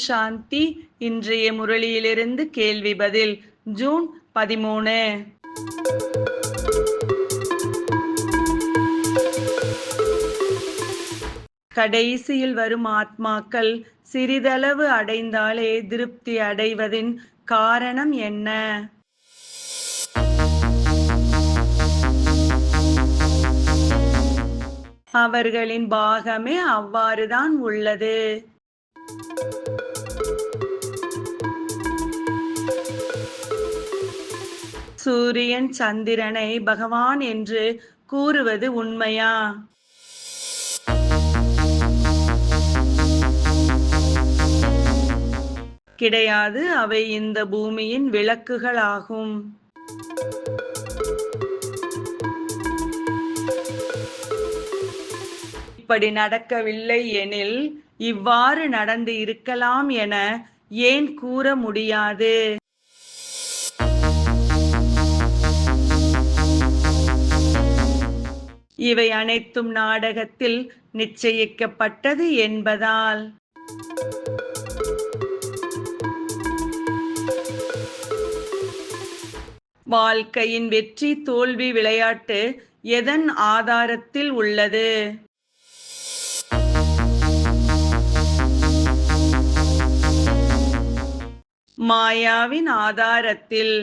சாந்தி. இன்றைய முரளியிலிருந்து கேள்வி பதில். ஜூன் 13. கடைசியில் வரும் ஆத்மாக்கள் சிறிதளவு அடைந்தாலே திருப்தி அடைவதின் காரணம் என்ன? அவர்களின் பாகமே அவ்வாறுதான் உள்ளது. சூரியன் சந்திரனை பகவான் என்று கூறுவது உண்மையா? கிடையாது, அவை இந்த பூமியின் விளக்குகளாகும். இப்படி நடக்கவில்லை எனில் இவ்வாறு நடந்து இருக்கலாம் என ஏன் கூற முடியாது? இவை அனைத்தும் நாடகத்தில் நிச்சயிக்கப்பட்டது என்பதால். வாழ்க்கையின் வெற்றி தோல்வி விளையாட்டு எதன் ஆதாரத்தில் உள்ளது? மாயாவின் ஆதாரத்தில்.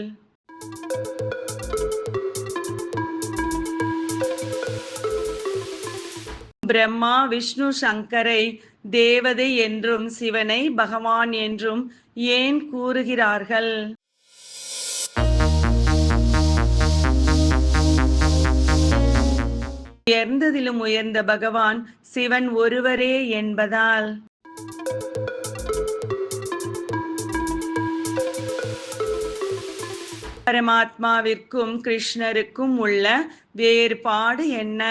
பிரம்மா விஷ்ணு சங்கரை தேவதை என்றும் சிவனை பகவான் என்றும் ஏன் கூறுகிறார்கள்? உயர்ந்ததிலும் உயர்ந்த பகவான் சிவன் ஒருவரே என்பதால். பரமாத்மாவிற்கும் கிருஷ்ணருக்கும் உள்ள வேறுபாடு என்ன?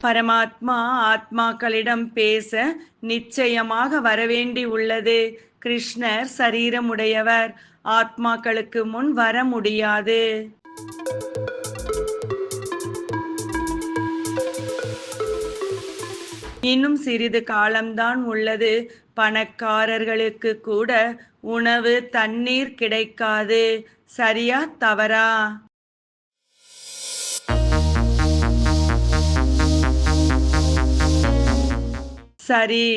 பரமாத்மா ஆத்மாக்களிடம் பேச நிச்சயமாக வரவேண்டி உள்ளது. கிருஷ்ணர் சரீரமுடையவர், ஆத்மாக்களுக்கு முன் வர முடியாது. இன்னும் சிறிது காலம்தான் உள்ளது. பணக்காரர்களுக்கு கூட உணவு தண்ணீர் கிடைக்காது. சரியா தவறா? சரி.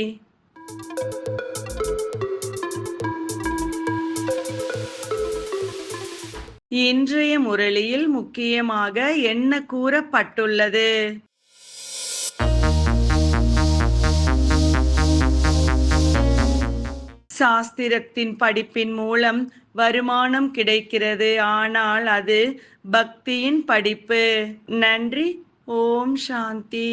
இன்றைய முரளியில் முக்கியமாக என்ன கூறப்பட்டுள்ளது? சாஸ்திரத்தின் படிப்பின் மூலம் வருமானம் கிடைக்கிறது, ஆனால் அது பக்தியின் படிப்பு. நன்றி. ஓம் சாந்தி.